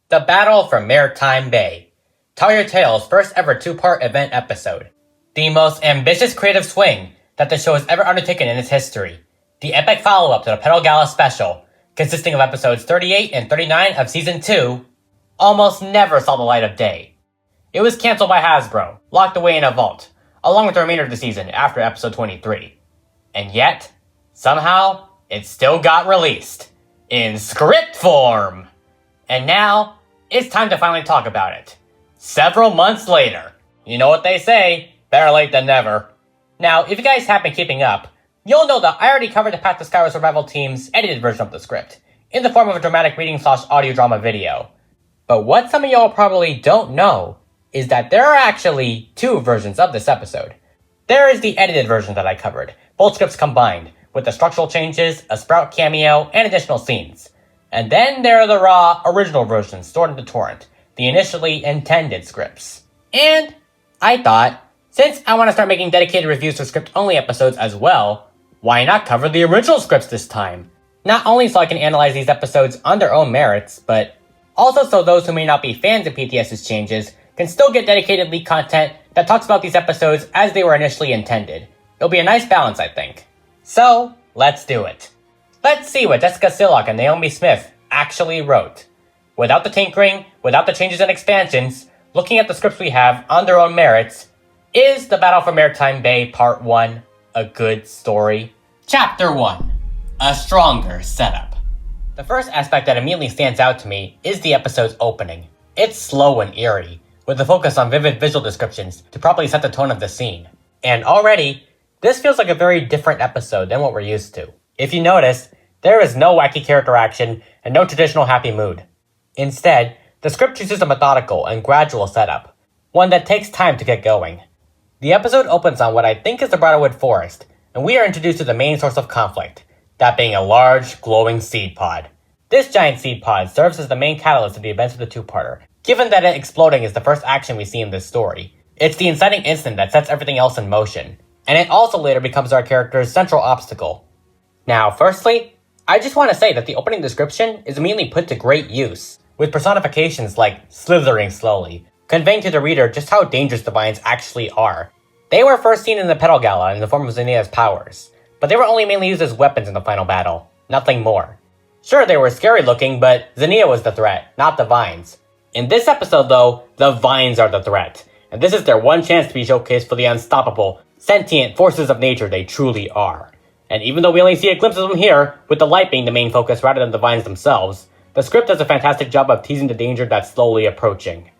The Battle for Maretime Bay. Tell Your Tale's first ever two-part event episode. The most ambitious creative swing that the show has ever undertaken in its history. The epic follow-up to the Petal Gala special, consisting of episodes 38 and 39 of Season 2, almost never saw the light of day. It was cancelled by Hasbro, locked away in a vault, along with the remainder of the season after episode 23. And yet, somehow, it still got released. In script form! And now, it's time to finally talk about it. Several months later. You know what they say, better late than never. Now, if you guys have been keeping up, you'll know that I already covered the Path to Skyward Survival team's edited version of the script, in the form of a dramatic reading/audio drama video. But what some of y'all probably don't know is that there are actually two versions of this episode. There is the edited version that I covered, both scripts combined, with the structural changes, a Sprout cameo, and additional scenes. And then there are the raw, original versions stored in the torrent, the initially intended scripts. And I thought, since I want to start making dedicated reviews for script-only episodes as well, why not cover the original scripts this time? Not only so I can analyze these episodes on their own merits, but also so those who may not be fans of PTS's changes can still get dedicated leaked content that talks about these episodes as they were initially intended. It'll be a nice balance, I think. So, let's do it. Let's see what Jessica Silock and Naomi Smith actually wrote. Without the tinkering, without the changes and expansions, looking at the scripts we have on their own merits, is The Battle for Maretime Bay Part 1 a good story? Chapter 1. A stronger setup. The first aspect that immediately stands out to me is the episode's opening. It's slow and eerie, with a focus on vivid visual descriptions to properly set the tone of the scene. And already, this feels like a very different episode than what we're used to. If you notice, there is no wacky character action and no traditional happy mood. Instead, the script chooses a methodical and gradual setup, one that takes time to get going. The episode opens on what I think is the Bridalwood Forest, and we are introduced to the main source of conflict, that being a large, glowing seed pod. This giant seed pod serves as the main catalyst of the events of the two-parter, given that it exploding is the first action we see in this story. It's the inciting incident that sets everything else in motion, and it also later becomes our character's central obstacle. Now, firstly, I just want to say that the opening description is immediately put to great use, with personifications like slithering slowly, conveying to the reader just how dangerous the vines actually are. They were first seen in the Petal Gala in the form of Zenia's powers, but they were only mainly used as weapons in the final battle, nothing more. Sure, they were scary looking, but Zenia was the threat, not the vines. In this episode though, the vines are the threat, and this is their one chance to be showcased for the unstoppable, sentient forces of nature they truly are. And even though we only see a glimpse of them here, with the light being the main focus rather than the vines themselves, the script does a fantastic job of teasing the danger that's slowly approaching.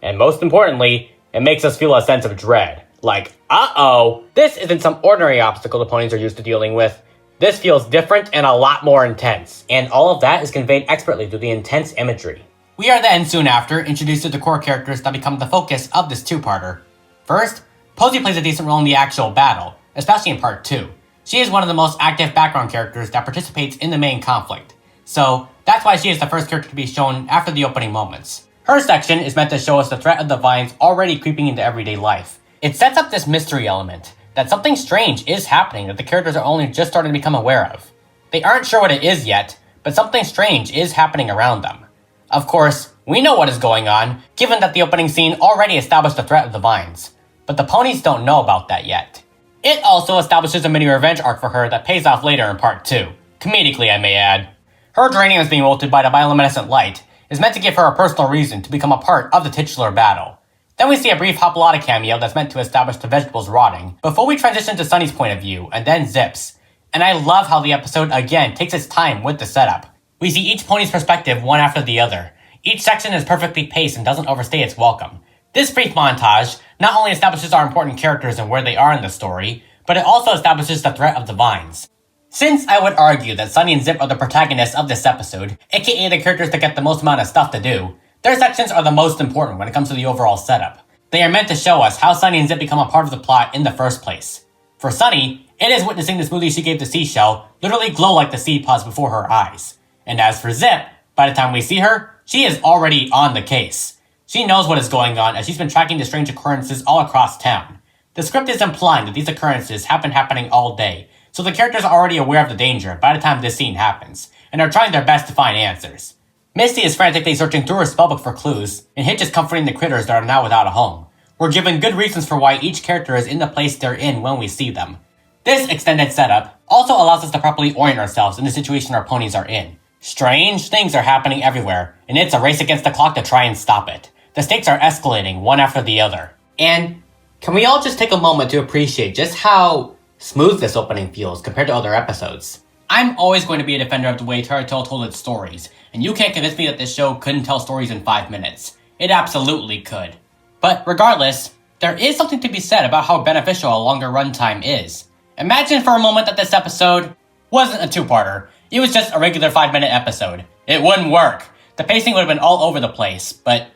And most importantly, it makes us feel a sense of dread. Like, uh-oh, this isn't some ordinary obstacle the ponies are used to dealing with. This feels different and a lot more intense. And all of that is conveyed expertly through the intense imagery. We are then soon after introduced to the core characters that become the focus of this two-parter. First, Posey plays a decent role in the actual battle, especially in Part 2. She is one of the most active background characters that participates in the main conflict, so that's why she is the first character to be shown after the opening moments. Her section is meant to show us the threat of the vines already creeping into everyday life. It sets up this mystery element, that something strange is happening that the characters are only just starting to become aware of. They aren't sure what it is yet, but something strange is happening around them. Of course, we know what is going on, given that the opening scene already established the threat of the vines, but the ponies don't know about that yet. It also establishes a mini revenge arc for her that pays off later in Part 2. Comedically, I may add. Her draining as being wilted by the bioluminescent light is meant to give her a personal reason to become a part of the titular battle. Then we see a brief Hopalata cameo that's meant to establish the vegetables rotting, before we transition to Sunny's point of view, and then Zip's. And I love how the episode again takes its time with the setup. We see each pony's perspective one after the other. Each section is perfectly paced and doesn't overstay its welcome. This brief montage not only establishes our important characters and where they are in the story, but it also establishes the threat of the vines. Since I would argue that Sunny and Zip are the protagonists of this episode, aka the characters that get the most amount of stuff to do, their sections are the most important when it comes to the overall setup. They are meant to show us how Sunny and Zip become a part of the plot in the first place. For Sunny, it is witnessing the smoothie she gave the seashell literally glow like the seed pods before her eyes. And as for Zip, by the time we see her, she is already on the case. She knows what is going on as she's been tracking the strange occurrences all across town. The script is implying that these occurrences have been happening all day, so the characters are already aware of the danger by the time this scene happens, and are trying their best to find answers. Misty is frantically searching through her spellbook for clues, and Hitch is comforting the critters that are now without a home. We're given good reasons for why each character is in the place they're in when we see them. This extended setup also allows us to properly orient ourselves in the situation our ponies are in. Strange things are happening everywhere, and it's a race against the clock to try and stop it. The stakes are escalating one after the other. And can we all just take a moment to appreciate just how smooth this opening feels compared to other episodes? I'm always going to be a defender of the way Fairy Tail told its stories, and you can't convince me that this show couldn't tell stories in 5 minutes. It absolutely could. But regardless, there is something to be said about how beneficial a longer runtime is. Imagine for a moment that this episode wasn't a two-parter. It was just a regular 5-minute episode. It wouldn't work. The pacing would have been all over the place, but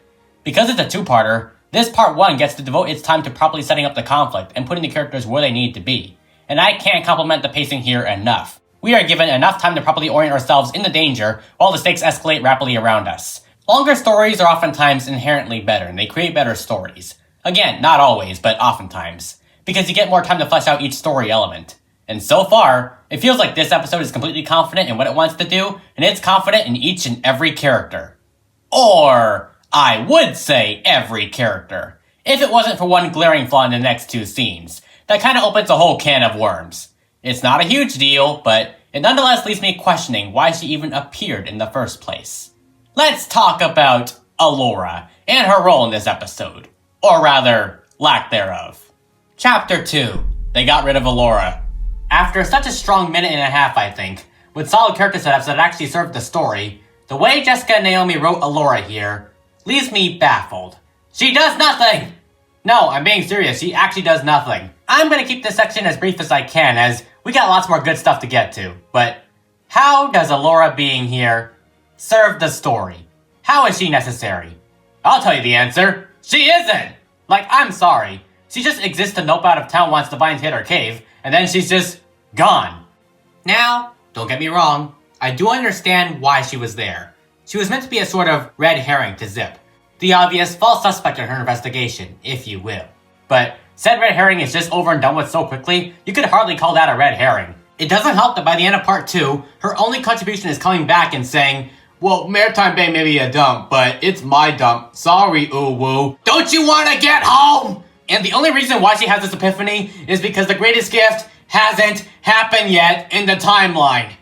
because it's a two-parter, this part 1 gets to devote its time to properly setting up the conflict and putting the characters where they need to be. And I can't compliment the pacing here enough. We are given enough time to properly orient ourselves in the danger while the stakes escalate rapidly around us. Longer stories are oftentimes inherently better, and they create better stories. Again, not always, but oftentimes. Because you get more time to flesh out each story element. And so far, it feels like this episode is completely confident in what it wants to do, and it's confident in each and every character. Or, I would say every character. If it wasn't for one glaring flaw in the next 2 scenes. That kind of opens a whole can of worms. It's not a huge deal, but it nonetheless leaves me questioning why she even appeared in the first place. Let's talk about Allura and her role in this episode. Or rather, lack thereof. Chapter 2. They got rid of Allura. After such a strong minute and a half, I think, with solid character setups that actually served the story, the way Jessica and Naomi wrote Allura here leaves me baffled. She does nothing! No, I'm being serious, she actually does nothing. I'm gonna keep this section as brief as I can, as we got lots more good stuff to get to. But how does Allura being here serve the story? How is she necessary? I'll tell you the answer. She isn't! Like, I'm sorry. She just exists to nope out of town once the vines hit her cave, and then she's just gone. Now, don't get me wrong, I do understand why she was there. She was meant to be a sort of red herring to Zip. The obvious false suspect in her investigation, if you will. But said red herring is just over and done with so quickly, you could hardly call that a red herring. It doesn't help that by the end of part 2, her only contribution is coming back and saying, well, Maretime Bay may be a dump, but it's my dump. Sorry, ooh-woo. Don't you want to get home? And the only reason why she has this epiphany is because the greatest gift hasn't happened yet in the timeline.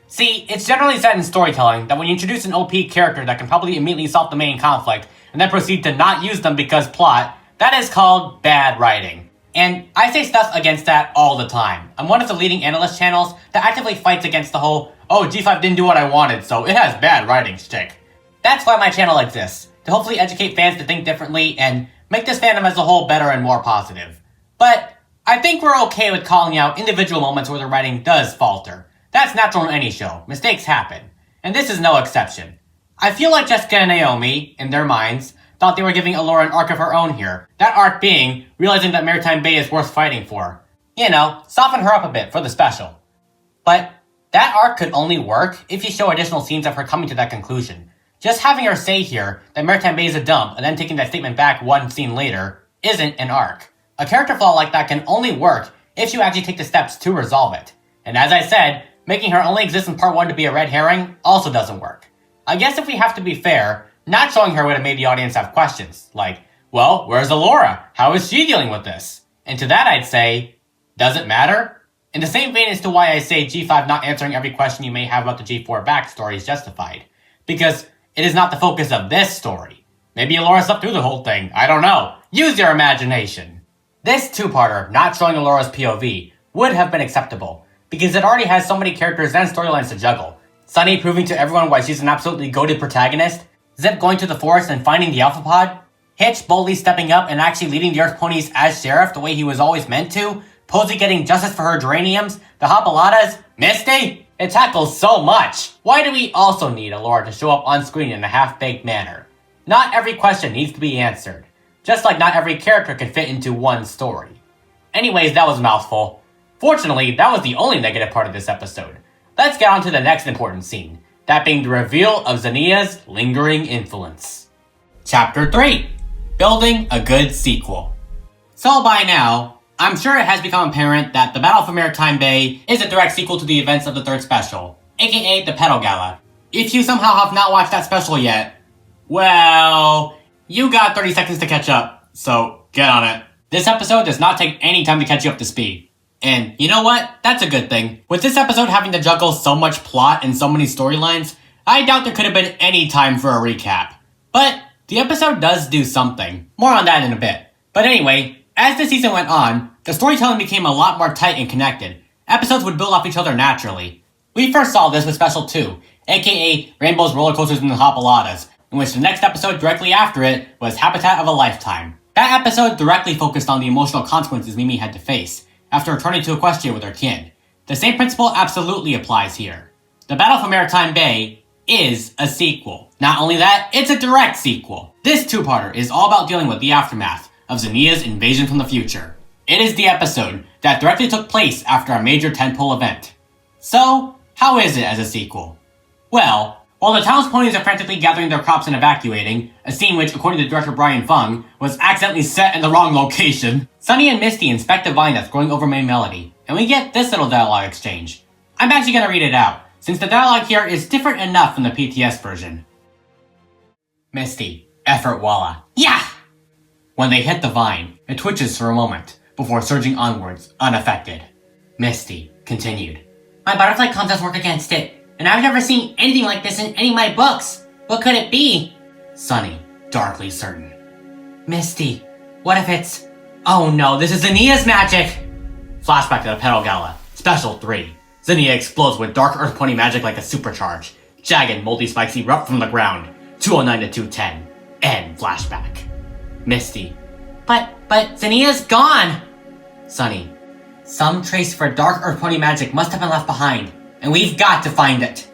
See, it's generally said in storytelling that when you introduce an OP character that can probably immediately solve the main conflict, and then proceed to not use them because plot, that is called bad writing. And I say stuff against that all the time. I'm one of the leading analyst channels that actively fights against the whole, oh, G5 didn't do what I wanted, so it has bad writing shtick. That's why my channel exists, to hopefully educate fans to think differently and make this fandom as a whole better and more positive. But I think we're okay with calling out individual moments where the writing does falter. That's natural in any show. Mistakes happen. And this is no exception. I feel like Jessica and Naomi, in their minds, thought they were giving Allura an arc of her own here. That arc being, realizing that Maretime Bay is worth fighting for. You know, soften her up a bit for the special. But that arc could only work if you show additional scenes of her coming to that conclusion. Just having her say here that Maretime Bay is a dump and then taking that statement back one scene later isn't an arc. A character flaw like that can only work if you actually take the steps to resolve it. And as I said, making her only exist in part 1 to be a red herring also doesn't work. I guess if we have to be fair, not showing her would have made the audience have questions, like, well, where's Allura? How is she dealing with this? And to that I'd say, does it matter? In the same vein as to why I say G5 not answering every question you may have about the G4 backstory is justified. Because it is not the focus of this story. Maybe Allura slept through the whole thing, I don't know. Use your imagination. This two-parter, not showing Allura's POV, would have been acceptable, because it already has so many characters and storylines to juggle. Sunny proving to everyone why she's an absolutely goated protagonist, Zip going to the forest and finding the Alpha Pod, Hitch boldly stepping up and actually leading the Earth Ponies as sheriff the way he was always meant to, Posey getting justice for her geraniums, the Hopalatas, Misty? It tackles so much! Why do we also need Allura to show up on screen in a half-baked manner? Not every question needs to be answered, just like not every character can fit into one story. Anyways, that was a mouthful. Fortunately, that was the only negative part of this episode. Let's get on to the next important scene, that being the reveal of Zenia's lingering influence. Chapter 3. Building a good sequel. So by now, I'm sure it has become apparent that the Battle for Maretime Bay is a direct sequel to the events of the third special, aka the Petal Gala. If you somehow have not watched that special yet, well, you got 30 seconds to catch up, so get on it. This episode does not take any time to catch you up to speed. And you know what? That's a good thing. With this episode having to juggle so much plot and so many storylines, I doubt there could have been any time for a recap. But the episode does do something. More on that in a bit. But anyway, as the season went on, the storytelling became a lot more tight and connected. Episodes would build off each other naturally. We first saw this with Special 2, aka Rainbow's Roller Coasters and the Hopaladas, in which the next episode directly after it was Habitat of a Lifetime. That episode directly focused on the emotional consequences Mimi had to face after returning to Equestria with her kin. The same principle absolutely applies here. The Battle for Maretime Bay is a sequel. Not only that, it's a direct sequel. This two-parter is all about dealing with the aftermath of Zenia's invasion from the future. It is the episode that directly took place after a major tentpole event. So, how is it as a sequel? Well, while the town's ponies are frantically gathering their crops and evacuating, a scene which, according to director Brian Fung, was accidentally set in the wrong location, Sunny and Misty inspect the vine that's growing over May Melody, and we get this little dialogue exchange. I'm actually gonna read it out, since the dialogue here is different enough from the PTS version. Misty, effort walla. Yeah! When they hit the vine, it twitches for a moment, before surging onwards, unaffected. Misty continued. My butterfly concepts work against it, and I've never seen anything like this in any of my books. What could it be? Sunny, darkly certain. Misty, what if it's... Oh no, this is Zenia's magic! Flashback to the Petal Gala, Special 3. Zenia explodes with dark earth pony magic like a supercharge. Jagged, moldy spikes erupt from the ground. 209 to 210. End flashback. Misty. But Zenia's gone! Sunny. Some trace for dark earth pony magic must have been left behind, and we've got to find it.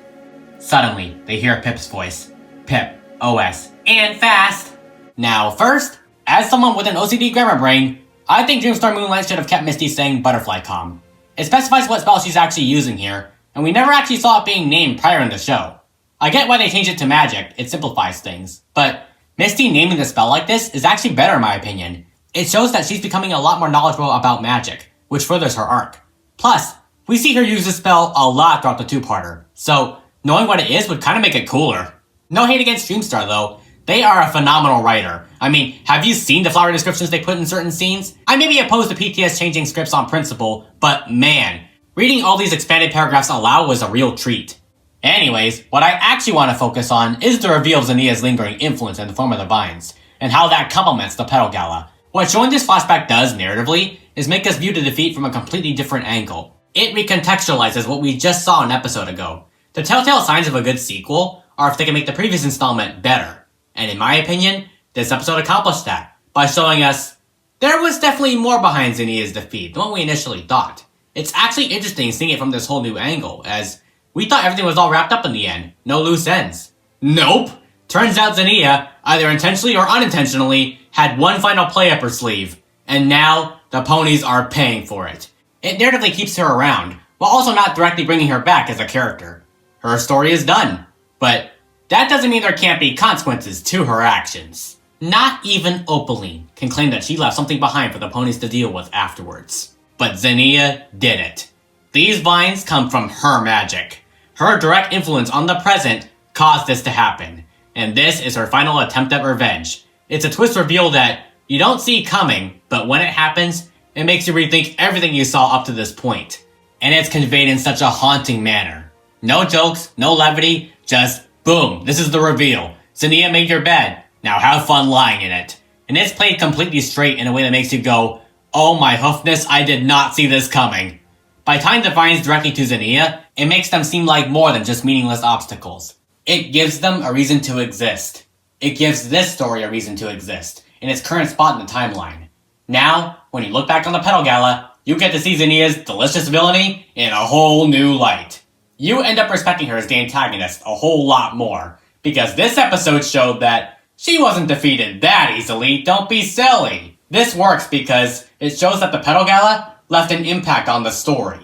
Suddenly, they hear Pip's voice. Pip, OS, and fast. Now, first, as someone with an OCD grammar brain, I think Dreamstar Moonlight should have kept Misty saying Butterfly Com. It specifies what spell she's actually using here, and we never actually saw it being named prior in the show. I get why they changed it to magic, it simplifies things, but Misty naming the spell like this is actually better in my opinion. It shows that she's becoming a lot more knowledgeable about magic, which furthers her arc. Plus, we see her use this spell a lot throughout the two-parter, so knowing what it is would kind of make it cooler. No hate against Dreamstar though, they are a phenomenal writer. I mean, have you seen the flower descriptions they put in certain scenes? I may be opposed to PTS changing scripts on principle, but man, reading all these expanded paragraphs aloud was a real treat. Anyways, what I actually want to focus on is the reveal of Zenia's lingering influence in the form of the vines, and how that complements the Petal Gala. What showing this flashback does, narratively, is make us view the defeat from a completely different angle. It recontextualizes what we just saw an episode ago. The telltale signs of a good sequel are if they can make the previous installment better. And in my opinion, this episode accomplished that, by showing us there was definitely more behind Zenia's defeat than what we initially thought. It's actually interesting seeing it from this whole new angle, as we thought everything was all wrapped up in the end, no loose ends. Nope! Turns out Zenia, either intentionally or unintentionally, had one final play up her sleeve, and now the ponies are paying for it. It narratively keeps her around, while also not directly bringing her back as a character. Her story is done, but that doesn't mean there can't be consequences to her actions. Not even Opaline can claim that she left something behind for the ponies to deal with afterwards. But Zenia did it. These vines come from her magic. Her direct influence on the present caused this to happen, and this is her final attempt at revenge. It's a twist reveal that you don't see coming, but when it happens, it makes you rethink everything you saw up to this point. And it's conveyed in such a haunting manner. No jokes, no levity, just boom, this is the reveal. Zenia made your bed, now have fun lying in it. And it's played completely straight in a way that makes you go, oh my hoofness, I did not see this coming. By tying the vines directly to Zenia, it makes them seem like more than just meaningless obstacles. It gives them a reason to exist. It gives this story a reason to exist, in its current spot in the timeline. Now, when you look back on the Petal Gala, you get to see Zenia's delicious villainy in a whole new light. You end up respecting her as the antagonist a whole lot more, because this episode showed that she wasn't defeated that easily, don't be silly. This works because it shows that the Petal Gala left an impact on the story.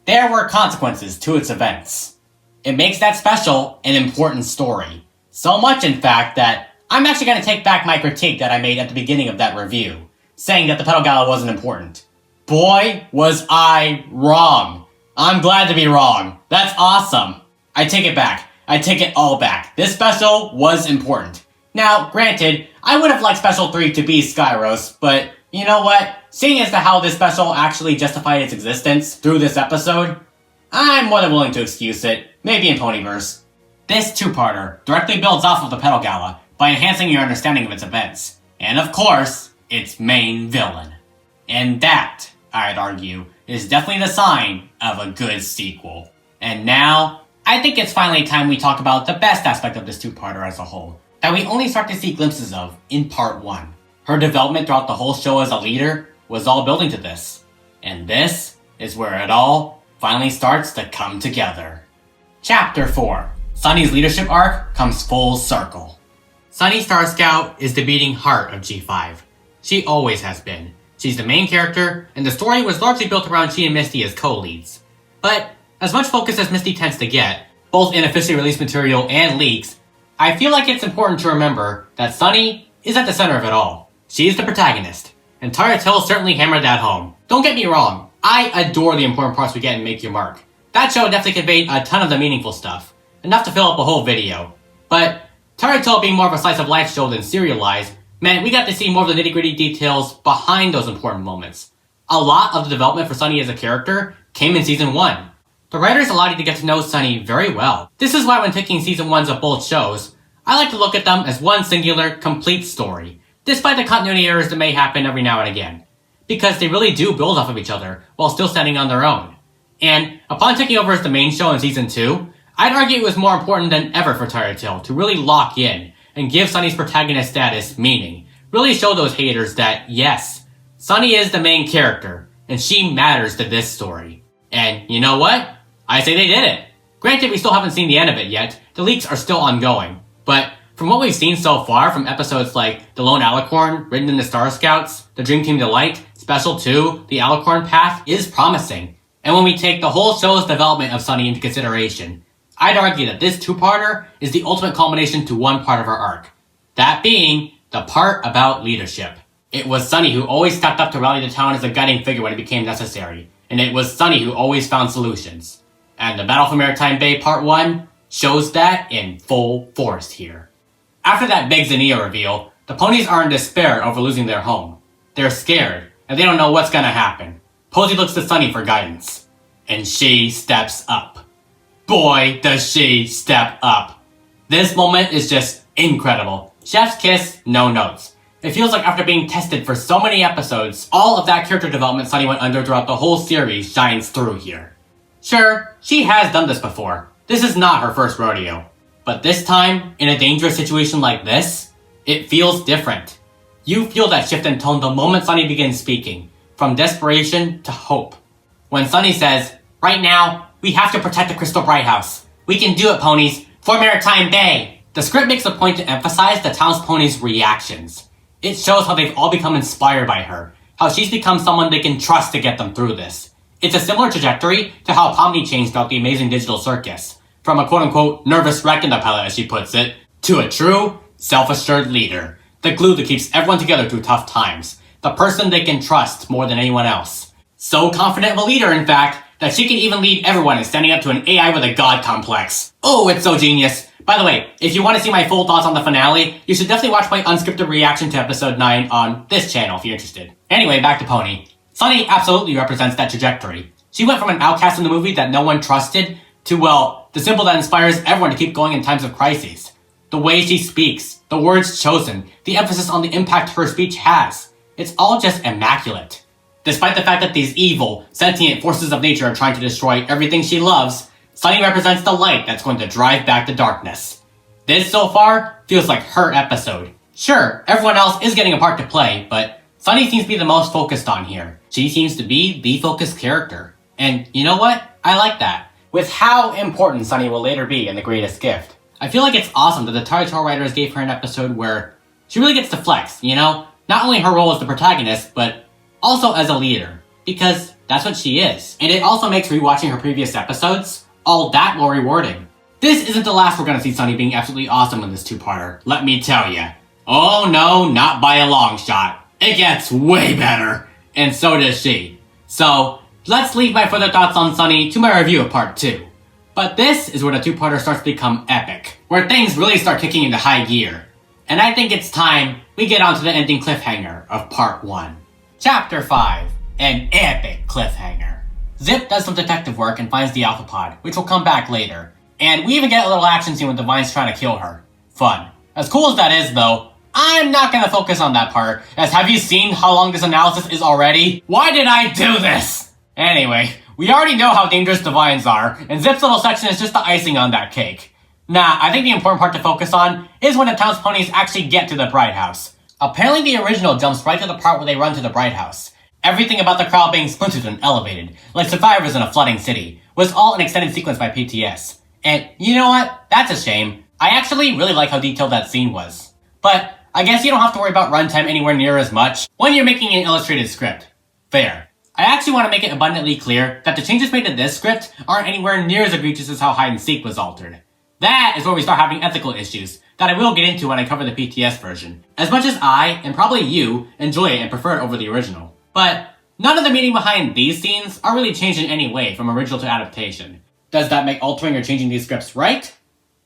There were consequences to its events. It makes that special an important story. So much, in fact, that I'm actually going to take back my critique that I made at the beginning of that review, saying that the Petal Gala wasn't important. Boy, was I wrong. I'm glad to be wrong. That's awesome. I take it back. I take it all back. This special was important. Now, granted, I would have liked Special 3 to be Skyros, but you know what? Seeing as to how this special actually justified its existence through this episode, I'm more than willing to excuse it, maybe in Ponyverse. This two-parter directly builds off of the Petal Gala by enhancing your understanding of its events, and of course, its main villain. And that, I'd argue, is definitely the sign of a good sequel. And now, I think it's finally time we talk about the best aspect of this two-parter as a whole, that we only start to see glimpses of in part 1. Her development throughout the whole show as a leader was all building to this. And this is where it all finally starts to come together. Chapter 4. Sunny's leadership arc comes full circle. Sunny Star Scout is the beating heart of G5. She always has been. She's the main character, and the story was largely built around she and Misty as co-leads. But, as much focus as Misty tends to get, both in officially released material and leaks, I feel like it's important to remember that Sunny is at the center of it all. She is the protagonist, and Tara Till certainly hammered that home. Don't get me wrong, I adore the important parts we get in Make Your Mark. That show definitely conveyed a ton of the meaningful stuff, enough to fill up a whole video. But Tara Till being more of a slice of life show than serialized meant we got to see more of the nitty-gritty details behind those important moments. A lot of the development for Sunny as a character came in Season 1. The writers allowed you to get to know Sunny very well. This is why when picking Season 1s of both shows, I like to look at them as one singular, complete story, despite the continuity errors that may happen every now and again. Because they really do build off of each other, while still standing on their own. And upon taking over as the main show in Season 2, I'd argue it was more important than ever for Tara Till to really lock in and give Sunny's protagonist status meaning. Really show those haters that, yes, Sunny is the main character, and she matters to this story. And you know what? I say they did it. Granted, we still haven't seen the end of it yet. The leaks are still ongoing. But from what we've seen so far from episodes like The Lone Alicorn, Written in the Star Scouts, The Dream Team Delight, Special 2, The Alicorn Path is promising. And when we take the whole show's development of Sunny into consideration, I'd argue that this two-parter is the ultimate culmination to one part of her arc. That being the part about leadership. It was Sunny who always stepped up to rally the town as a guiding figure when it became necessary. And it was Sunny who always found solutions. And the Battle for Maretime Bay Part 1 shows that in full force here. After that big Zenia reveal, the ponies are in despair over losing their home. They're scared, and they don't know what's gonna happen. Posey looks to Sunny for guidance. And she steps up. Boy, does she step up. This moment is just incredible. Chef's kiss, no notes. It feels like after being tested for so many episodes, all of that character development Sunny went under throughout the whole series shines through here. Sure, she has done this before. This is not her first rodeo. But this time, in a dangerous situation like this, it feels different. You feel that shift in tone the moment Sunny begins speaking, from desperation to hope. When Sunny says, "Right now, we have to protect the Crystal Bright House. We can do it, ponies, for Maretime Bay." The script makes a point to emphasize the town's ponies' reactions. It shows how they've all become inspired by her, how she's become someone they can trust to get them through this. It's a similar trajectory to how Pomni changed throughout the Amazing Digital Circus, from a quote-unquote nervous wreck in the pilot as she puts it, to a true, self-assured leader, the glue that keeps everyone together through tough times, the person they can trust more than anyone else. So confident of a leader, in fact, that she can even lead everyone in standing up to an AI with a god complex. Oh, it's so genius. By the way, if you want to see my full thoughts on the finale, you should definitely watch my unscripted reaction to episode 9 on this channel if you're interested. Anyway, back to Pony. Sunny absolutely represents that trajectory. She went from an outcast in the movie that no one trusted to, well, the symbol that inspires everyone to keep going in times of crises. The way she speaks, the words chosen, the emphasis on the impact her speech has. It's all just immaculate. Despite the fact that these evil, sentient forces of nature are trying to destroy everything she loves, Sunny represents the light that's going to drive back the darkness. This, so far, feels like her episode. Sure, everyone else is getting a part to play, but Sunny seems to be the most focused on here. She seems to be the focused character. And you know what? I like that. With how important Sunny will later be in The Greatest Gift, I feel like it's awesome that the Taro writers gave her an episode where she really gets to flex, you know? Not only her role as the protagonist, but also as a leader. Because that's what she is. And it also makes rewatching her previous episodes all that more rewarding. This isn't the last we're gonna see Sunny being absolutely awesome in this two-parter, let me tell ya. Oh no, not by a long shot. It gets way better. And so does she. So, let's leave my further thoughts on Sunny to my review of part 2. But this is where the two-parter starts to become epic, where things really start kicking into high gear. And I think it's time we get on to the ending cliffhanger of part 1. Chapter 5, an epic cliffhanger. Zip does some detective work and finds the Alpha Pod, which will come back later. And we even get a little action scene with the Vines trying to kill her. Fun. As cool as that is though, I'm not gonna focus on that part, as have you seen how long this analysis is already? Why did I do this? Anyway, we already know how dangerous the Vines are, and Zip's little section is just the icing on that cake. Nah, I think the important part to focus on is when the town's ponies actually get to the Bright House. Apparently the original jumps right to the part where they run to the Bright House. Everything about the crowd being splintered and elevated, like survivors in a flooding city, was all an extended sequence by PTS. And you know what? That's a shame. I actually really like how detailed that scene was. But I guess you don't have to worry about runtime anywhere near as much when you're making an illustrated script. Fair. I actually want to make it abundantly clear that the changes made to this script aren't anywhere near as egregious as how Hide and Seek was altered. That is where we start having ethical issues that I will get into when I cover the PTS version. As much as I, and probably you, enjoy it and prefer it over the original. But none of the meaning behind these scenes are really changed in any way from original to adaptation. Does that make altering or changing these scripts right?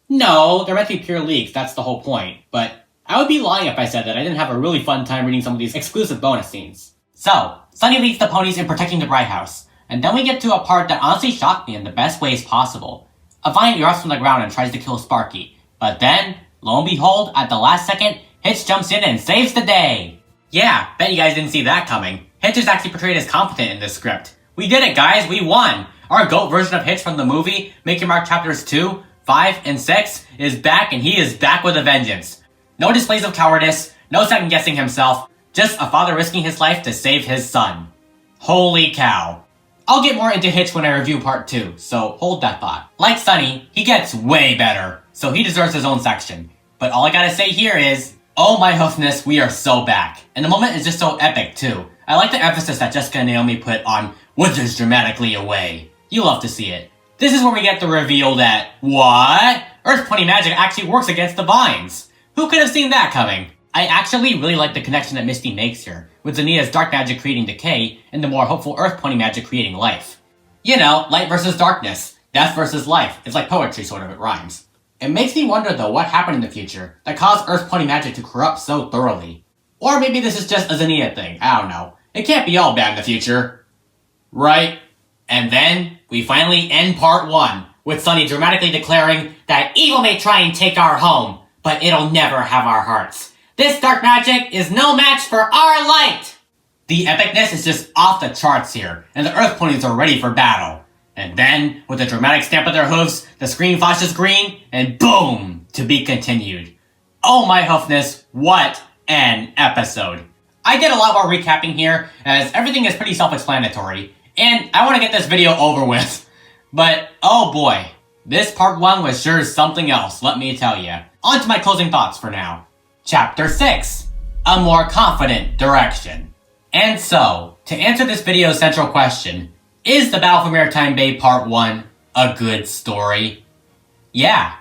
No, they're meant to be pure leaks, that's the whole point. But I would be lying if I said that I didn't have a really fun time reading some of these exclusive bonus scenes. So, Sunny leads the ponies in protecting the Bright House, and then we get to a part that honestly shocked me in the best ways possible. A Vine erupts from the ground and tries to kill Sparky, but then, lo and behold, at the last second, Hitch jumps in and saves the day! Yeah, bet you guys didn't see that coming. Hitch is actually portrayed as competent in this script. We did it, guys, we won! Our GOAT version of Hitch from the movie, Make Your Mark Chapters 2, 5, and 6, is back, and he is back with a vengeance. No displays of cowardice, no second guessing himself, just a father risking his life to save his son. Holy cow. I'll get more into Hitch when I review part 2, so hold that thought. Like Sunny, he gets way better, so he deserves his own section. But all I gotta say here is, oh my hoofness, we are so back. And the moment is just so epic too. I like the emphasis that Jessica and Naomi put on withers dramatically away. You love to see it. This is where we get the reveal that, what? Earth Pony magic actually works against the Vines. Who could have seen that coming? I actually really like the connection that Misty makes here, with Zenia's dark magic creating decay, and the more hopeful Earth Pony magic creating life. You know, light versus darkness, death versus life. It's like poetry, sort of, it rhymes. It makes me wonder though what happened in the future that caused Earth Pony magic to corrupt so thoroughly. Or maybe this is just a Zenia thing, I don't know. It can't be all bad in the future. Right? And then, we finally end part 1, with Sunny dramatically declaring that evil may try and take our home, but it'll never have our hearts. This dark magic is no match for our light! The epicness is just off the charts here, and the Earth Ponies are ready for battle. And then, with a dramatic stamp of their hooves, the screen flashes green, and boom! To be continued. Oh my hoofness, what an episode. I did a lot more recapping here, as everything is pretty self-explanatory, and I want to get this video over with. But, oh boy, this part 1 was sure something else, let me tell ya. On to my closing thoughts for now. Chapter 6, a more confident direction. And so, to answer this video's central question, is the Battle for Maretime Bay Part 1 a good story? Yeah,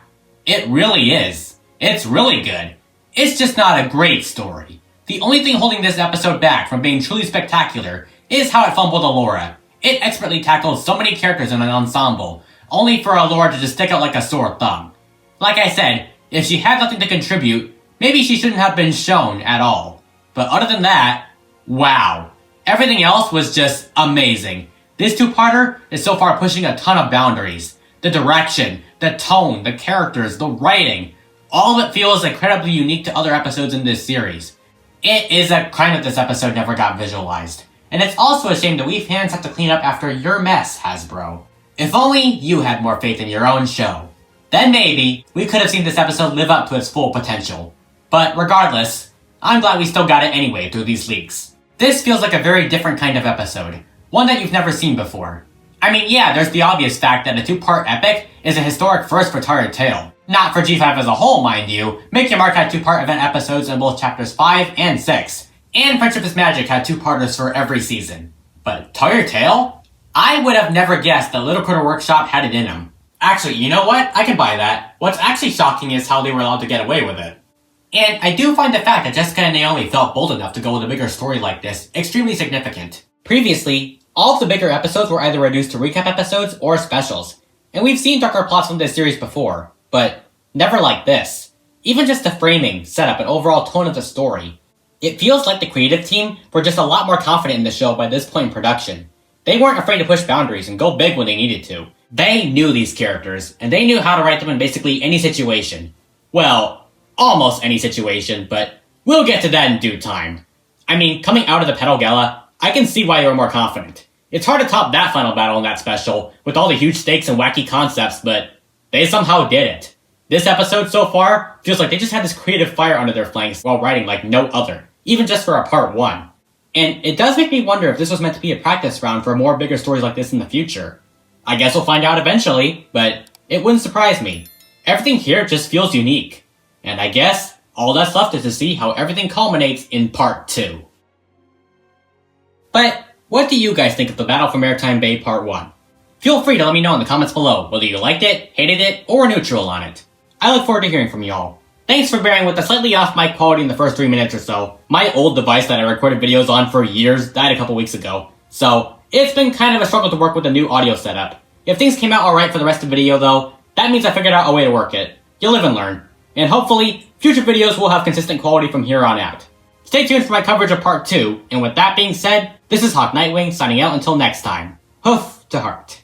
it really is. It's really good. It's just not a great story. The only thing holding this episode back from being truly spectacular is how it fumbled Allura. It expertly tackled so many characters in an ensemble, only for Allura to just stick out like a sore thumb. Like I said, if she had nothing to contribute, maybe she shouldn't have been shown at all. But other than that, wow. Everything else was just amazing. This two-parter is so far pushing a ton of boundaries. The direction, the tone, the characters, the writing, all of it feels incredibly unique to other episodes in this series. It is a crime that this episode never got visualized. And it's also a shame that we fans have to clean up after your mess, Hasbro. If only you had more faith in your own show. Then maybe we could have seen this episode live up to its full potential. But regardless, I'm glad we still got it anyway through these leaks. This feels like a very different kind of episode. One that you've never seen before. I mean, yeah, there's the obvious fact that a two-part epic is a historic first for Tired Tale. Not for G5 as a whole, mind you. Make Your Mark had two-part event episodes in both chapters 5 and 6. And Friendship is Magic had two-parters for every season. But Tired Tale? I would have never guessed that Little Critter Workshop had it in them. Actually, you know what? I can buy that. What's actually shocking is how they were allowed to get away with it. And I do find the fact that Jessica and Naomi felt bold enough to go with a bigger story like this extremely significant. Previously, all of the bigger episodes were either reduced to recap episodes or specials. And we've seen darker plots from this series before, but never like this. Even just the framing, setup, and overall tone of the story. It feels like the creative team were just a lot more confident in the show by this point in production. They weren't afraid to push boundaries and go big when they needed to. They knew these characters, and they knew how to write them in basically any situation. Well, almost any situation, but we'll get to that in due time. I mean, coming out of the Petal Gala, I can see why they were more confident. It's hard to top that final battle in that special, with all the huge stakes and wacky concepts, but they somehow did it. This episode so far feels like they just had this creative fire under their flanks while writing like no other, even just for a part 1. And it does make me wonder if this was meant to be a practice round for more bigger stories like this in the future. I guess we'll find out eventually, but it wouldn't surprise me. Everything here just feels unique. And I guess all that's left is to see how everything culminates in part 2. But what do you guys think of the Battle for Maretime Bay Part 1? Feel free to let me know in the comments below whether you liked it, hated it, or were neutral on it. I look forward to hearing from y'all. Thanks for bearing with the slightly off mic quality in the first 3 minutes or so. My old device that I recorded videos on for years died a couple weeks ago, so it's been kind of a struggle to work with the new audio setup. If things came out alright for the rest of the video though, that means I figured out a way to work it. You'll live and learn. And hopefully, future videos will have consistent quality from here on out. Stay tuned for my coverage of part 2, and with that being said, this is Hawk Nightwing signing out until next time. Hoof to heart.